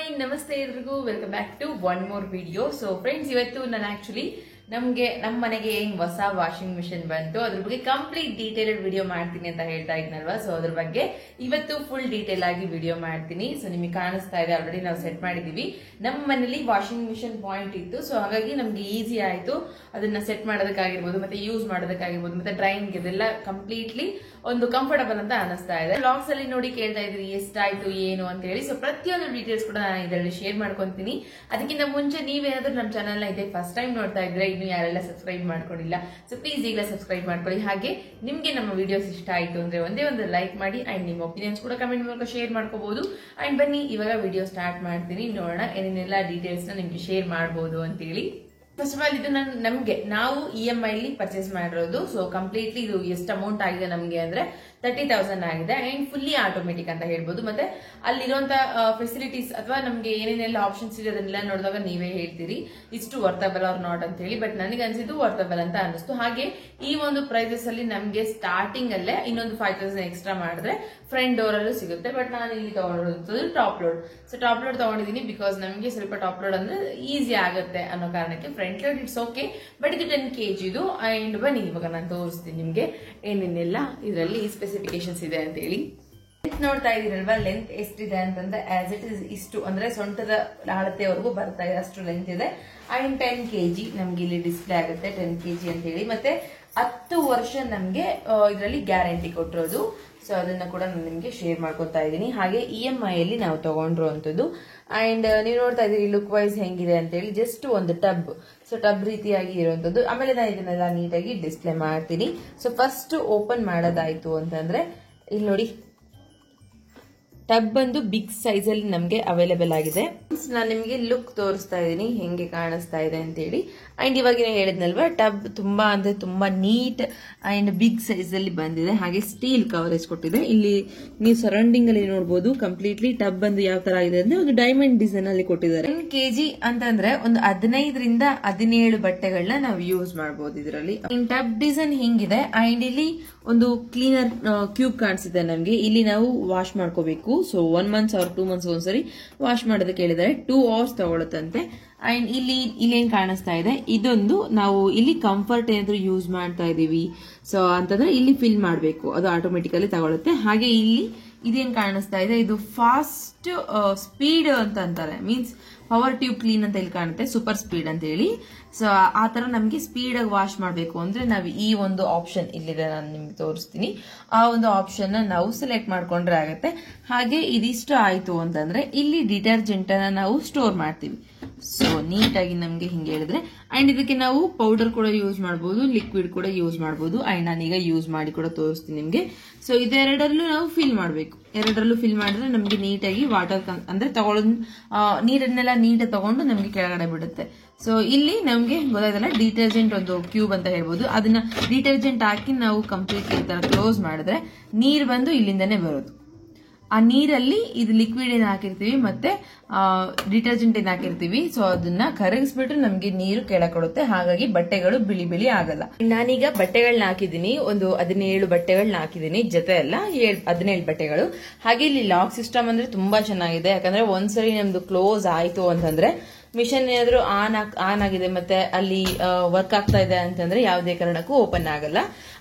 Hi ನಮಸ್ತೆ ಎಲ್ರಿಗೂ welcome back to one more video. So friends, ಇವತ್ತು ನಾನು ಆಕ್ಚುಲಿ ನಮ್ಮ ಮನೆಗೆ ಹೆಂಗ್ ಹೊಸ ವಾಷಿಂಗ್ ಮಿಷಿನ್ ಬಂತು ಅದ್ರ ಬಗ್ಗೆ ಕಂಪ್ಲೀಟ್ ಡೀಟೇಲ್ಡ್ ವಿಡಿಯೋ ಮಾಡ್ತೀನಿ ಅಂತ ಹೇಳ್ತಾ ಇದ್ನಲ್ವಾ. ಸೊ ಅದ್ರ ಬಗ್ಗೆ ಇವತ್ತು ಫುಲ್ ಡೀಟೇಲ್ ಆಗಿ ವಿಡಿಯೋ ಮಾಡ್ತೀನಿ. ಸೊ ನಿಮಗೆ ಕಾಣಿಸ್ತಾ ಇದೆ, ಆಲ್ರೆಡಿ ನಾವು ಸೆಟ್ ಮಾಡಿದೀವಿ. ನಮ್ಮ ಮನೇಲಿ ವಾಷಿಂಗ್ ಮಿಷಿನ್ ಪಾಯಿಂಟ್ ಇತ್ತು, ಸೊ ಹಾಗಾಗಿ ನಮ್ಗೆ ಈಸಿ ಆಯ್ತು ಅದನ್ನ ಸೆಟ್ ಮಾಡೋದಕ್ಕಾಗಿರ್ಬೋದು, ಮತ್ತೆ ಯೂಸ್ ಮಾಡೋದಕ್ಕಾಗಿರ್ಬೋದು, ಮತ್ತೆ ಡ್ರೈಯಿಂಗ್ ಇದೆಲ್ಲ ಕಂಪ್ಲೀಟ್ಲಿ ಒಂದು ಕಂಫರ್ಟಬಲ್ ಅಂತ ಅನಿಸ್ತಾ ಇದೆ. ಬ್ಲಾಗ್ಸ್ ಅಲ್ಲಿ ನೋಡಿ ಕೇಳ್ತಾ ಇದ್ರಿ ಎಷ್ಟಾಯ್ತು ಏನು ಅಂತ ಹೇಳಿ. ಸೊ ಪ್ರತಿಯೊಂದು ಡೀಟೇಲ್ಸ್ ಕೂಡ ನಾನು ಇದರಲ್ಲಿ ಶೇರ್ ಮಾಡ್ಕೊಂತೀನಿ. ಅದಕ್ಕಿಂತ ಮುಂಚೆ ನೀವೇನಾದ್ರೂ ನಮ್ಮ ಚಾನಲ್ ನ ಇದೆ ಫಸ್ಟ್ ಟೈಮ್ ನೋಡ್ತಾ ಇದ್ರೆ, ಇನ್ನು ಯಾರೆಲ್ಲ ಸಬ್ಸ್ಕ್ರೈಬ್ ಮಾಡ್ಕೊಂಡಿಲ್ಲ, ಸೊ ಪ್ಲೀಸ್ ಈಗಲೇ ಸಬ್ಸ್ಕ್ರೈಬ್ ಮಾಡ್ಕೊಳ್ಳಿ. ಹಾಗೆ ನಿಮ್ಗೆ ನಮ್ಮ ವಿಡಿಯೋಸ್ ಇಷ್ಟ ಆಯ್ತು ಅಂದ್ರೆ ಒಂದೇ ಒಂದು ಲೈಕ್ ಮಾಡಿ ಅಂಡ್ ನಿಮ್ಮ ಒಪಿನಿಯನ್ಸ್ ಕೂಡ ಕಮೆಂಟ್ ಮೂಲಕ ಶೇರ್ ಮಾಡ್ಕೋಬಹುದು. ಅಂಡ್ ಬನ್ನಿ ಇವಾಗ ವಿಡಿಯೋ ಸ್ಟಾರ್ಟ್ ಮಾಡ್ತೀನಿ. ನೋಡೋಣ ಏನೇನೆಲ್ಲ ಡೀಟೇಲ್ಸ್ ನ ನಿಮ್ಗೆ ಶೇರ್ ಮಾಡಬಹುದು ಅಂತ ಹೇಳಿ. ಫಸ್ಟ್ ಆಫ್ ಆಲ್ ಇದು ನಾವು EMI ಅಲ್ಲಿ ಪರ್ಚೇಸ್ ಮಾಡಿರೋದು. ಸೊ ಕಂಪ್ಲೀಟ್ಲಿ ಇದು ಎಷ್ಟು ಅಮೌಂಟ್ ಆಗಿದೆ ನಮ್ಗೆ ಅಂದ್ರೆ 30,000 ಆಗಿದೆ. ಅಂಡ್ ಫುಲ್ಲಿ ಆಟೋಮೆಟಿಕ್ ಅಂತ ಹೇಳ್ಬೋದು. ಮತ್ತೆ ಅಲ್ಲಿರುವಂತ ಫೆಸಿಲಿಟೀಸ್ ಅಥವಾ ನಮ್ಗೆ ಏನೇನೆಲ್ಲ ಆಪ್ಷನ್ಸ್ ಇದೆ ಅದನ್ನೆಲ್ಲ ನೋಡಿದಾಗ ನೀವೇ ಹೇಳ್ತೀರಿ ಇಷ್ಟು ವರ್ತಬಲ್ ಆರ್ ನಾಟ್ ಅಂತ ಹೇಳಿ. ಬಟ್ ನನಗೆ ಅನ್ಸಿದ್ದು ವರ್ತಬಲ್ ಅಂತ ಅನಿಸ್ತು. ಹಾಗೆ ಈ ಒಂದು ಪ್ರೈಸಸ್ ಅಲ್ಲಿ ನಮ್ಗೆ ಸ್ಟಾರ್ಟಿಂಗ್ ಅಲ್ಲೇ ಇನ್ನೊಂದು 5,000 ಎಕ್ಸ್ಟ್ರಾ ಮಾಡಿದ್ರೆ ಫ್ರಂಟ್ ಡೋರ್ ಅಲ್ಲೂ ಸಿಗುತ್ತೆ. ಬಟ್ ನಾನು ಇಲ್ಲಿ ತಗೊಂಡಿರೋದು top load. So top load ತಗೊಂಡಿದ್ದೀನಿ ಬಿಕಾಸ್ ನಮಗೆ ಸ್ವಲ್ಪ ಟಾಪ್ ಲೋಡ್ ಅಂದ್ರೆ ಈಸಿ ಆಗುತ್ತೆ ಅನ್ನೋ ಕಾರಣಕ್ಕೆ. Front load it's okay, but ಇದು 10 kg ಇದು. ಅಂಡ್ ಬನ್ನಿ ಇವಾಗ ನಾನು ತೋರಿಸ್ತೀನಿ ನಿಮ್ಗೆ ಏನೇನೆಲ್ಲ ಇದರಲ್ಲಿ ಸ್ಪೆಸಿಫಿಕೇಶನ್ಸ್ ಇದೆ ಅಂತ ಹೇಳಿ. ನೋಡ್ತಾ ಇದೀರಲ್ವಾ ಲೆಂತ್ ಎಷ್ಟಿದೆ ಅಂತಂದ್ರೆ ಆಸ್ ಇಟ್ ಇಸ್ ಇಷ್ಟು ಅಂದ್ರೆ ಸೊಂಟದ ಅಳತೆವರೆಗೂ ಬರ್ತಾ ಇದೆ, ಅಷ್ಟು ಲೆಂತ್ ಇದೆ. ಅಂಡ್ 10 kg ನಮ್ಗೆ ಇಲ್ಲಿ ಡಿಸ್ಪ್ಲೇ ಆಗುತ್ತೆ 10 kg ಅಂತ ಹೇಳಿ. ಮತ್ತೆ 10 ವರ್ಷ ನಮ್ಗೆ ಇದರಲ್ಲಿ ಗ್ಯಾರಂಟಿ ಕೊಟ್ಟಿರೋದು. ಸೊ ಅದನ್ನ ಕೂಡ ನಾನು ನಿಮ್ಗೆ ಶೇರ್ ಮಾಡ್ಕೊತಾ ಇದ್ದೀನಿ. ಹಾಗೆ EMI ಅಲ್ಲಿ ನಾವು ತಗೊಂಡಿರುವಂತದ್ದು. ಅಂಡ್ ನೀವು ನೋಡ್ತಾ ಇದೀರಿ ಲುಕ್ ವೈಸ್ ಹೆಂಗಿದೆ ಅಂತ ಹೇಳಿ. ಜಸ್ಟ್ ಒಂದು ಟಬ್, ಸೊ ಟಬ್ ರೀತಿಯಾಗಿ ಇರುವಂತದ್ದು. ಆಮೇಲೆ ನಾನು ಇದನ್ನೆಲ್ಲ ನೀಟಾಗಿ ಡಿಸ್ಪ್ಲೇ ಮಾಡ್ತೀನಿ. ಸೊ ಫಸ್ಟ್ ಓಪನ್ ಮಾಡೋದಾಯ್ತು ಅಂತಂದ್ರೆ ಇಲ್ಲಿ ನೋಡಿ, ಟಬ್ ಬಂದು ಬಿಗ್ ಸೈಜ್ ಅಲ್ಲಿ ನಮ್ಗೆ ಅವೈಲೇಬಲ್ ಆಗಿದೆ. ನಾನು ನಿಮಗೆ ಲುಕ್ ತೋರಿಸ್ತಾ ಇದ್ದೀನಿ ಹೆಂಗೆ ಕಾಣಿಸ್ತಾ ಇದೆ ಅಂತ ಹೇಳಿ. ಅಂಡ್ ಇವಾಗ ಹೇಳಿದ್ನಲ್ವಾ ಟಬ್ ತುಂಬಾ ಅಂದ್ರೆ ತುಂಬಾ ನೀಟ್ ಅಂಡ್ ಬಿಗ್ ಸೈಜ್ ಅಲ್ಲಿ ಬಂದಿದೆ. ಹಾಗೆ ಸ್ಟೀಲ್ ಕವರೇಜ್ ಕೊಟ್ಟಿದೆ. ಇಲ್ಲಿ ನೀವು ಸರೌಂಡಿಂಗ್ ಅಲ್ಲಿ ನೋಡಬಹುದು ಕಂಪ್ಲೀಟ್ಲಿ ಟಬ್ ಬಂದು ಯಾವ ತರ ಇದೆ ಅಂದ್ರೆ ಒಂದು ಡೈಮಂಡ್ ಡಿಸೈನ್ ಅಲ್ಲಿ ಕೊಟ್ಟಿದ್ದಾರೆ. 10 kg ಅಂತಂದ್ರೆ ಒಂದು 15 ರಿಂದ 17 ಬಟ್ಟೆಗಳನ್ನ ನಾವು ಯೂಸ್ ಮಾಡಬಹುದು ಇದರಲ್ಲಿ. ಟಬ್ ಡಿಸೈನ್ ಹಿಂಗಿದೆ. ಅಂಡ್ ಇಲ್ಲಿ ಒಂದು ಕ್ಲೀನರ್ ಕ್ಯೂಬ್ ಕಾಣಿಸಿದೆ ನಮ್ಗೆ. ಇಲ್ಲಿ ನಾವು ವಾಶ್ ಮಾಡ್ಕೋಬೇಕು. ಸೊ 1 month or 2 months ಒಂದ್ಸರಿ ವಾಶ್ ಮಾಡೋದಕ್ಕೆ ಹೇಳಿದ್ದಾರೆ. 2 hours ತಗೊಳುತ್ತಂತೆ. ಅಂಡ್ ಇಲ್ಲೇನ್ ಕಾಣಿಸ್ತಾ ಇದೆ, ಇದೊಂದು ನಾವು ಇಲ್ಲಿ ಕಂಫರ್ಟ್ ಏನಾದ್ರು ಯೂಸ್ ಮಾಡ್ತಾ ಇದೀವಿ ಸೊ ಅಂತಂದ್ರೆ ಇಲ್ಲಿ ಫಿಲ್ ಮಾಡಬೇಕು, ಅದು ಆಟೋಮೆಟಿಕಲಿ ತಗೊಳುತ್ತೆ. ಹಾಗೆ ಇಲ್ಲಿ ಇದೇನ್ ಕಾಣಿಸ್ತಾ ಇದೆ, ಇದು ಫಾಸ್ಟ್ ಸ್ಪೀಡ್ ಅಂತ ಅಂತಾರೆ, ಮೀನ್ಸ್ ಪವರ್ ಟ್ಯೂಬ್ ಕ್ಲೀನ್ ಅಂತ ಇಲ್ಲಿ ಕಾಣುತ್ತೆ, ಸೂಪರ್ ಸ್ಪೀಡ್ ಅಂತ ಹೇಳಿ. ಸೊ ಆ ತರ ನಮ್ಗೆ ಸ್ಪೀಡ್ ಆಗಿ ವಾಶ್ ಮಾಡಬೇಕು ಅಂದ್ರೆ ನಾವು ಈ ಒಂದು ಆಪ್ಷನ್ ಇಲ್ಲಿದೆ, ನಾನು ನಿಮ್ಗೆ ತೋರಿಸ್ತೀನಿ. ಆ ಒಂದು ಆಪ್ಷನ್ ನಾವು ಸೆಲೆಕ್ಟ್ ಮಾಡ್ಕೊಂಡ್ರೆ ಆಗುತ್ತೆ. ಹಾಗೆ ಇದಿಷ್ಟು ಆಯ್ತು ಅಂತಂದ್ರೆ ಇಲ್ಲಿ ಡಿಟರ್ಜೆಂಟ್ ಅನ್ನ ನಾವು ಸ್ಟೋರ್ ಮಾಡ್ತೀವಿ. ಸೊ ನೀಟಾಗಿ ನಮ್ಗೆ ಹಿಂಗೆ ಹೇಳಿದ್ರೆ. ಅಂಡ್ ಇದಕ್ಕೆ ನಾವು ಪೌಡರ್ ಕೂಡ ಯೂಸ್ ಮಾಡಬಹುದು, ಲಿಕ್ವಿಡ್ ಕೂಡ ಯೂಸ್ ಮಾಡಬಹುದು. ಅಂಡ್ ನಾನೀಗ ಯೂಸ್ ಮಾಡಿ ಕೂಡ ತೋರಿಸ್ತೀನಿ ನಿಮ್ಗೆ. ಸೊ ಇದೆರಡರಲ್ಲೂ ನಾವು ಫಿಲ್ ಮಾಡಬೇಕು. ಎರಡರಲ್ಲೂ ಫಿಲ್ ಮಾಡಿದ್ರೆ ನಮ್ಗೆ ನೀಟಾಗಿ ವಾಟರ್ ಅಂದ್ರೆ ತಗೊಳ್ಳೋದು ನೀರನ್ನೆಲ್ಲ ನೀಟಾಗಿ ತಗೊಂಡು ನಮ್ಗೆ ಕೆಳಗಡೆ ಬಿಡುತ್ತೆ. ಸೊ ಇಲ್ಲಿ ನಮ್ಗೆ ಗೊತ್ತಾಯ್ತಲ್ಲ ಡಿಟರ್ಜೆಂಟ್ ಒಂದು ಕ್ಯೂಬ್ ಅಂತ ಹೇಳ್ಬೋದು. ಅದನ್ನ ಡಿಟರ್ಜೆಂಟ್ ಹಾಕಿ ನಾವು ಕಂಪ್ಲೀಟ್ ಈ ತರ ಕ್ಲೋಸ್ ಮಾಡಿದ್ರೆ ನೀರ್ ಬಂದು ಇಲ್ಲಿಂದಾನೇ ಬರೋದು. ಆ ನೀರಲ್ಲಿ ಇದು ಲಿಕ್ವಿಡ್ ಏನ್ ಹಾಕಿರ್ತೀವಿ ಮತ್ತೆ ಡಿಟರ್ಜೆಂಟ್ ಏನ್ ಹಾಕಿರ್ತೀವಿ, ಸೊ ಅದನ್ನ ಕರಗಿಸ್ಬಿಟ್ಟು ನಮ್ಗೆ ನೀರು ಕೆಳಗೆ ಕೊಡುತ್ತೆ. ಹಾಗಾಗಿ ಬಟ್ಟೆಗಳು ಬಿಳಿ ಬಿಳಿ ಆಗಲ್ಲ. ನಾನೀಗ ಬಟ್ಟೆಗಳನ್ನ ಹಾಕಿದೀನಿ, ಒಂದು 17 ಬಟ್ಟೆಗಳನ್ನ ಹಾಕಿದೀನಿ, ಜೊತೆ ಎಲ್ಲ 17 ಬಟ್ಟೆಗಳು. ಹಾಗೆ ಇಲ್ಲಿ ಲಾಕ್ ಸಿಸ್ಟಮ್ ಅಂದ್ರೆ ತುಂಬಾ ಚೆನ್ನಾಗಿದೆ. ಯಾಕಂದ್ರೆ ಒಂದ್ಸರಿ ನಮ್ದು ಕ್ಲೋಸ್ ಆಯ್ತು ಅಂತಂದ್ರೆ ಮಿಷನ್ ಏನಾದ್ರು ಆನ್ ಆಗಿದೆ ಮತ್ತೆ ಅಲ್ಲಿ ವರ್ಕ್ ಆಗ್ತಾ ಇದೆ ಅಂತಂದ್ರೆ ಯಾವುದೇ ಕಾರಣಕ್ಕೂ ಓಪನ್ ಆಗಲ್ಲ.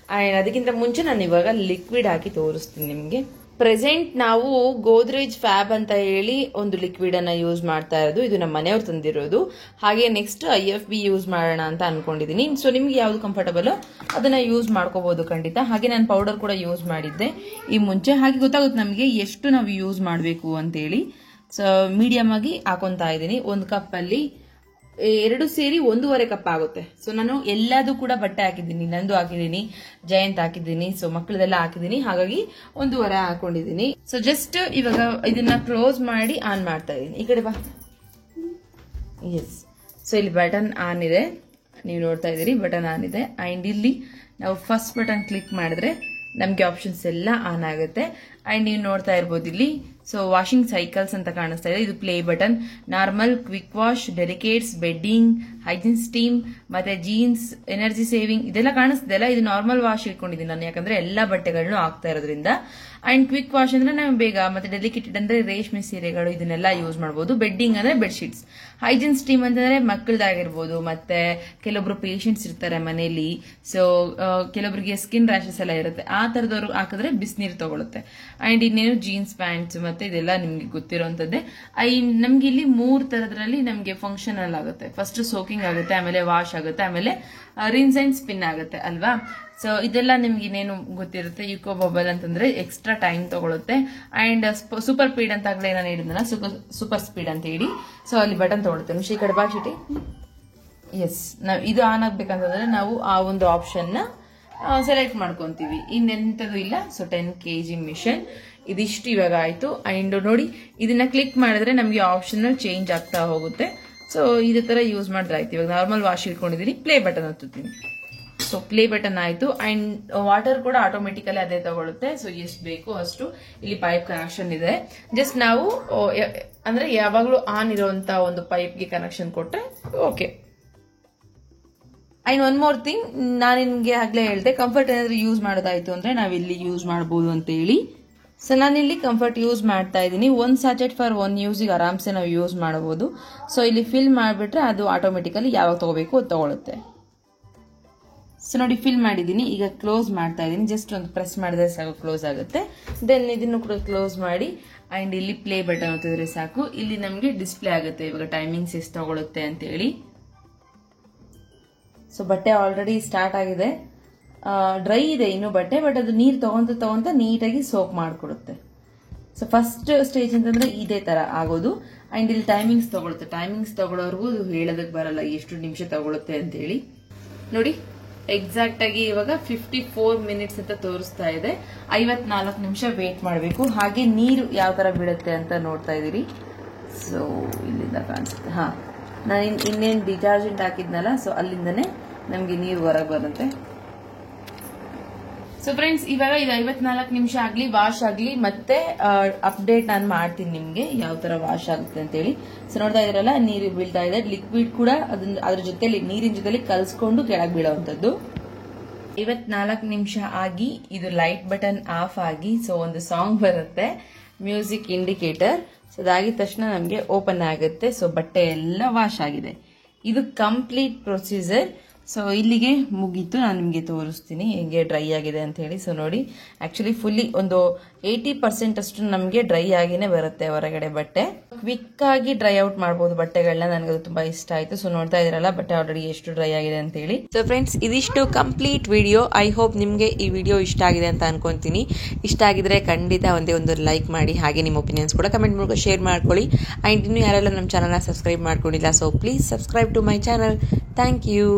ಅದಕ್ಕಿಂತ ಮುಂಚೆ ನಾನು ಇವಾಗ ಲಿಕ್ವಿಡ್ ಹಾಕಿ ತೋರಿಸ್ತೀನಿ ನಿಮ್ಗೆ. ಪ್ರೆಸೆಂಟ್ ನಾವು ಗೋದ್ರೇಜ್ ಫ್ಯಾಬ್ ಅಂತ ಹೇಳಿ ಒಂದು ಲಿಕ್ವಿಡ್ ಅನ್ನ ಯೂಸ್ ಮಾಡ್ತಾ ಇರೋದು. ಇದು ನಮ್ಮ ಮನೆಯವ್ರು ತಂದಿರೋದು. ಹಾಗೆ ನೆಕ್ಸ್ಟ್ IFB ಯೂಸ್ ಮಾಡೋಣ ಅಂತ ಅನ್ಕೊಂಡಿದೀನಿ. ಸೊ ನಿಮ್ಗೆ ಯಾವ್ದು ಕಂಫರ್ಟಬಲ್ ಅದನ್ನ ಯೂಸ್ ಮಾಡ್ಕೋಬಹುದು ಖಂಡಿತ. ಹಾಗೆ ನಾನು ಪೌಡರ್ ಕೂಡ ಯೂಸ್ ಮಾಡಿದ್ದೆ ಈ ಮುಂಚೆ. ಹಾಗೆ ಗೊತ್ತಾಗುತ್ತೆ ನಮಗೆ ಎಷ್ಟು ನಾವು ಯೂಸ್ ಮಾಡಬೇಕು ಅಂತ ಹೇಳಿ. ಸೊ ಮೀಡಿಯಂ ಆಗಿ ಹಾಕೊಂತಾ ಇದ್ದೀನಿ. ಒಂದು ಕಪ್ ಅಲ್ಲಿ 2 ಸೇರಿ 1.5 ಕಪ್ ಆಗುತ್ತೆ. ಸೊ ನಾನು ಎಲ್ಲದೂ ಕೂಡ ಬಟ್ಟೆ ಹಾಕಿದ್ದೀನಿ, ನಂದು ಹಾಕಿದ್ದೀನಿ, ಜಯಂತ್ ಹಾಕಿದ್ದೀನಿ, ಸೊ ಮಕ್ಕಳದೆಲ್ಲ ಹಾಕಿದ್ದೀನಿ. ಹಾಗಾಗಿ 1.5 ಹಾಕೊಂಡಿದ್ದೀನಿ. ಸೊ ಜಸ್ಟ್ ಇವಾಗ ಇದನ್ನ ಕ್ಲೋಸ್ ಮಾಡಿ ಆನ್ ಮಾಡ್ತಾ ಇದ್ದೀನಿ. ಈ ಕಡೆ ಬಾ. ಎಸ್, ಸೊ ಇಲ್ಲಿ ಬಟನ್ ಆನ್ ಇದೆ, ನೀವು ನೋಡ್ತಾ ಇದ್ದೀರಿ ಬಟನ್ ಆನ್ ಇದೆ. ಅಂಡ್ ಇಲ್ಲಿ ನಾವು ಫಸ್ಟ್ ಬಟನ್ ಕ್ಲಿಕ್ ಮಾಡಿದ್ರೆ ನಮ್ಗೆ ಆಪ್ಷನ್ಸ್ ಎಲ್ಲ ಆನ್ ಆಗುತ್ತೆ. ಅಂಡ್ ನೀವು ನೋಡ್ತಾ ಇರ್ಬೋದು ಇಲ್ಲಿ ಸೊ ವಾಷಿಂಗ್ ಸೈಕಲ್ಸ್ ಅಂತ ಕಾಣಿಸ್ತಾ ಇದೆ. ಇದು play button, normal, quick wash, delicates, bedding, hygiene steam, ಮತ್ತೆ ಜೀನ್ಸ್, ಎನರ್ಜಿ ಸೇವಿಂಗ್ ಇದೆಲ್ಲ ಕಾಣಿಸ್ತಿದೆಲ್ಲ. ಇದು ನಾರ್ಮಲ್ ವಾಶ್ ಇಟ್ಕೊಂಡಿದ್ದೀನಿ ನಾನು, ಯಾಕಂದ್ರೆ ಎಲ್ಲಾ ಬಟ್ಟೆಗಳನ್ನು ಆಗ್ತಾ ಇರೋದ್ರಿಂದ. ಅಂಡ್ ಕ್ವಿಕ್ ವಾಶ್ ಅಂದ್ರೆ ನಾವು ಬೇಗ, ಮತ್ತೆ ಡೆಲಿಕೇಟೆಡ್ ಅಂದ್ರೆ ರೇಷ್ಮೆ ಸೀರೆಗಳು ಇದನ್ನೆಲ್ಲ ಯೂಸ್ ಮಾಡಬಹುದು. ಬೆಡ್ಡಿಂಗ್ ಅಂದ್ರೆ ಬೆಡ್ಶೀಟ್ಸ್, ಹೈಜಿನ್ ಸ್ಟೀಮ್ ಅಂತಂದ್ರೆ ಮಕ್ಕಳದಾಗಿರ್ಬೋದು, ಮತ್ತೆ ಕೆಲವೊಬ್ರು ಪೇಷಂಟ್ಸ್ ಇರ್ತಾರೆ ಮನೆಯಲ್ಲಿ, ಸೊ ಕೆಲವೊಬ್ಬರಿಗೆ ಸ್ಕಿನ್ ರ್ಯಾಶಸ್ ಎಲ್ಲ ಇರುತ್ತೆ, ಆ ತರದವ್ರು ಹಾಕಿದ್ರೆ ಬಿಸಿನೀರು ತಗೊಳುತ್ತೆ. ಅಂಡ್ ಇನ್ನೇನು ಜೀನ್ಸ್ ಪ್ಯಾಂಟ್ಸ್ ಮತ್ತೆ ಇದೆಲ್ಲ ನಿಮ್ಗೆ ಗೊತ್ತಿರೋಂಥದ್ದೇ. ನಮ್ಗೆ ಇಲ್ಲಿ 3 ತರದ್ರಲ್ಲಿ ನಮ್ಗೆ ಫಂಕ್ಷನಲ್ ಆಗುತ್ತೆ. ಫಸ್ಟ್ ಸೋಕಿಂಗ್ ಆಗುತ್ತೆ, ಆಮೇಲೆ ವಾಶ್ ಆಗುತ್ತೆ, ಆಮೇಲೆ ರಿನ್ಸ್ ಅಂಡ್ ಸ್ಪಿನ್ ಆಗುತ್ತೆ ಅಲ್ವಾ. ಸೊ ಇದೆಲ್ಲ ನಿಮ್ಗೆ ಇನ್ನೇನು ಗೊತ್ತಿರುತ್ತೆ. ಯುಕೋ ಬಬಲ್ ಅಂತಂದ್ರೆ ಎಕ್ಸ್ಟ್ರಾ ಟೈಮ್ ತಗೊಳುತ್ತೆ. ಅಂಡ್ ಸೂಪರ್ ಸ್ಪೀಡ್ ಅಂತ ಆಗ್ಲೇ ನಾನು ಹೇಳಿದ್ನಲ್ಲ, ಸೂಪರ್ ಸ್ಪೀಡ್ ಅಂತ ಹೇಳಿ. ಸೊ ಅಲ್ಲಿ ಬಟನ್ ತಗೊಳುತ್ತೆ. ಈ ಕಡೆ ಬಾ ಚಿಟಿ. ಎಸ್, ನಾವು ಇದು ಆನ್ ಆಗ್ಬೇಕಂತಂದ್ರೆ ನಾವು ಆ ಒಂದು ಆಪ್ಷನ್ ನ ಸೆಲೆಕ್ಟ್ ಮಾಡ್ಕೊಂತೀವಿ. ಇನ್ನೆಂತದ್ದು ಇಲ್ಲ. ಸೊ 10 kg ಮಿಷನ್ ಇದಿಷ್ಟು ಇವಾಗ ಆಯ್ತು. ಅಂಡ್ ನೋಡಿ, ಇದನ್ನ ಕ್ಲಿಕ್ ಮಾಡಿದ್ರೆ ನಮ್ಗೆ ಆಪ್ಷನ್ ಚೇಂಜ್ ಆಗ್ತಾ ಹೋಗುತ್ತೆ. ಸೊ ಇದೇ ತರ ಯೂಸ್ ಮಾಡಿದ್ರೆ ಆಯ್ತು. ಇವಾಗ ನಾರ್ಮಲ್ ವಾಶ್ ಇಟ್ಕೊಂಡಿದೀನಿ, ಪ್ಲೇ ಬಟನ್ ಹತ್ತುತ್ತೀನಿ. ಸೊ ಪ್ಲೇ ಬಟನ್ ಆಯ್ತು. ಅಂಡ್ ವಾಟರ್ ಕೂಡ ಆಟೋಮೆಟಿಕಲಿ ಅದೇ ತಗೊಳುತ್ತೆ. ಸೊ ಎಷ್ಟು ಬೇಕು ಅಷ್ಟು. ಇಲ್ಲಿ ಪೈಪ್ ಕನೆಕ್ಷನ್ ಇದೆ. ಜಸ್ಟ್ ನಾವು ಅಂದ್ರೆ ಯಾವಾಗ್ಲೂ ಆನ್ ಇರುವಂತ ಒಂದು ಪೈಪ್ಗೆ ಕನೆಕ್ಷನ್ ಕೊಟ್ರೆ okay. And one more thing, ನಾನು ನಿಮ್ಗೆ ಆಗ್ಲೇ ಹೇಳಿದೆ, ಕಂಫರ್ಟ್ ಏನಾದ್ರು ಯೂಸ್ ಮಾಡೋದಾಯ್ತು ಅಂದ್ರೆ ನಾವಿಲ್ಲಿ ಯೂಸ್ ಮಾಡಬಹುದು ಅಂತ ಹೇಳಿ. ಸೊ ನಾನಿಲ್ಲಿ ಕಂಫರ್ಟ್ ಯೂಸ್ ಮಾಡ್ತಾ ಇದ್ದೀನಿ. 1 ಸ್ಯಾಚೆಟ್ ಫಾರ್ 1 ಯೂಸಿಗೆ ಆರಾಮ್ಸೆ ನಾವು ಯೂಸ್ ಮಾಡಬಹುದು. ಸೊ ಇಲ್ಲಿ ಫಿಲ್ ಮಾಡಿಬಿಟ್ರೆ ಅದು ಆಟೋಮೆಟಿಕಲಿ ಯಾವಾಗ ತಗೋಬೇಕು ಅದು ತಗೊಳುತ್ತೆ. ಸೊ ನೋಡಿ, ಫಿಲ್ ಮಾಡಿದ್ದೀನಿ. ಈಗ ಕ್ಲೋಸ್ ಮಾಡ್ತಾ ಇದ್ದೀನಿ. ಜಸ್ಟ್ ಒಂದು ಪ್ರೆಸ್ ಮಾಡಿದ್ರೆ ಸಾಕು, ಕ್ಲೋಸ್ ಆಗುತ್ತೆ. ದೆನ್ ಇದನ್ನು ಕೂಡ ಕ್ಲೋಸ್ ಮಾಡಿ ಅಂಡ್ ಇಲ್ಲಿ ಪ್ಲೇ ಬಟನ್ ಒತ್ತಿದ್ರೆ ಸಾಕು. ಇಲ್ಲಿ ನಮಗೆ ಡಿಸ್ಪ್ಲೇ ಆಗುತ್ತೆ ಇವಾಗ ಟೈಮಿಂಗ್ಸ್ ಎಷ್ಟು ತಗೊಳುತ್ತೆ ಅಂತ ಹೇಳಿ. ಸೊ ಬಟ್ಟೆ ಆಲ್ರೆಡಿ ಸ್ಟಾರ್ಟ್ ಆಗಿದೆ. ಡ್ರೈ ಇದೆ ಇನ್ನು ಬಟ್ಟೆ, ಬಟ್ ಅದು ನೀರು ತಗೊಂತ ನೀಟಾಗಿ ಸೋಪ್ ಮಾಡಿಕೊಡುತ್ತೆ. ಸೊ ಫಸ್ಟ್ ಸ್ಟೇಜ್ ಅಂತಂದ್ರೆ ಇದೇ ತರ ಆಗೋದು. ಅಂಡ್ ಇಲ್ಲಿ ಟೈಮಿಂಗ್ಸ್ ತಗೊಳುತ್ತೆ. ಟೈಮಿಂಗ್ಸ್ ತಗೊಳ್ಳೋರ್ಗು ಹೇಳೋದಕ್ಕೆ ಬರಲ್ಲ ಎಷ್ಟು ನಿಮಿಷ ತಗೊಳುತ್ತೆ ಅಂತ ಹೇಳಿ. ನೋಡಿ, ಎಕ್ಸಾಕ್ಟ್ ಆಗಿ ಇವಾಗ 54 ಮಿನಿಟ್ಸ್ ಅಂತ ತೋರಿಸ್ತಾ ಇದೆ. 54 ನಿಮಿಷ ವೇಟ್ ಮಾಡಬೇಕು. ಹಾಗೆ ನೀರು ಯಾವ ತರ ಬೀಳುತ್ತೆ ಅಂತ ನೋಡ್ತಾ ಇದೀರಿ. ಸೊ ಇಲ್ಲಿಂದ ಕಾಣಿಸುತ್ತೆ. ಹಾ, ನಾನು ಇನ್ನೇನು ಡಿಟರ್ಜೆಂಟ್ ಹಾಕಿದ್ನಲ್ಲ, ಸೊ ಅಲ್ಲಿಂದನೇ ನಮ್ಗೆ ನೀರು ಹೊರಗೆ ಬರುತ್ತೆ. ಸೊ ಫ್ರೆಂಡ್ಸ್, ಇವಾಗ ಇದು 54 ನಿಮಿಷ ಆಗ್ಲಿ, ವಾಶ್ ಆಗ್ಲಿ, ಮತ್ತೆ ಅಪ್ಡೇಟ್ ನಾನು ಮಾಡ್ತೀನಿ ನಿಮ್ಗೆ ಯಾವ ತರ ವಾಶ್ ಆಗುತ್ತೆ ಅಂತ ಹೇಳಿ. ಸೊ ನೋಡ್ತಾ ಇದ್ರಲ್ಲ, ನೀರು ಬೀಳ್ತಾ ಇದೆ. ಲಿಕ್ವಿಡ್ ಕೂಡ ಅದ್ರ ಜೊತೆಲಿ ನೀರಿನ ಜೊತೆಲಿ ಕಲ್ಸ್ಕೊಂಡು ಕೆಳಗೆ ಬೀಳೋವಂಥದ್ದು. 54 ನಿಮಿಷ ಆಗಿ ಇದು ಲೈಟ್ ಬಟನ್ ಆಫ್ ಆಗಿ, ಸೊ ಒಂದು ಸಾಂಗ್ ಬರುತ್ತೆ, ಮ್ಯೂಸಿಕ್ ಇಂಡಿಕೇಟರ್. ಸೊ ಅದಾಗಿದ ತಕ್ಷಣ ನಮ್ಗೆ ಓಪನ್ ಆಗುತ್ತೆ. ಸೊ ಬಟ್ಟೆ ಎಲ್ಲ ವಾಶ್ ಆಗಿದೆ. ಇದು ಕಂಪ್ಲೀಟ್ ಪ್ರೊಸೀಜರ್. ಸೊ ಇಲ್ಲಿಗೆ ಮುಗೀತು. ನಾನು ನಿಮಗೆ ತೋರಿಸ್ತೀನಿ ಹೇಗೆ ಡ್ರೈ ಆಗಿದೆ ಅಂತ ಹೇಳಿ. ಸೊ ನೋಡಿ, ಆಕ್ಚುಲಿ ಫುಲ್ಲಿ ಒಂದು 80% ಅಷ್ಟು ನಮಗೆ ಡ್ರೈ ಆಗಿನೇ ಬರುತ್ತೆ ಹೊರಗಡೆ ಬಟ್ಟೆ. ಕ್ವಿಕ್ ಆಗಿ ಡ್ರೈ ಔಟ್ ಮಾಡಬಹುದು ಬಟ್ಟೆಗಳನ್ನ. ನನಗೆ ಅದು ತುಂಬಾ ಇಷ್ಟ ಆಯ್ತು. ಸೊ ನೋಡ್ತಾ ಇದ್ರಲ್ಲ ಬಟ್ಟೆ ಆಲ್ರೆಡಿ ಎಷ್ಟು ಡ್ರೈ ಆಗಿದೆ ಅಂತ ಹೇಳಿ. ಸೊ ಫ್ರೆಂಡ್ಸ್, ಇದಿಷ್ಟು ಕಂಪ್ಲೀಟ್ ವಿಡಿಯೋ. ಐ ಹೋಪ್ ನಿಮ್ಗೆ ಈ ವಿಡಿಯೋ ಇಷ್ಟ ಆಗಿದೆ ಅಂತ ಅನ್ಕೊಂತೀನಿ. ಇಷ್ಟ ಆಗಿದ್ರೆ ಖಂಡಿತ ಒಂದು ಲೈಕ್ ಮಾಡಿ. ಹಾಗೆ ನಿಮ್ಮ ಒಪಿನಿಯನ್ಸ್ ಕೂಡ ಕಮೆಂಟ್ ಮೂಲಕ ಶೇರ್ ಮಾಡ್ಕೊಳ್ಳಿ. ಅಂಡ್ ಇನ್ನು ಯಾರೆಲ್ಲ ನಮ್ಮ ಚಾನಲ್ನ ಸಬ್ಸ್ಕ್ರೈಬ್ ಮಾಡ್ಕೊಂಡಿಲ್ಲ, so please subscribe to my channel. Thank you.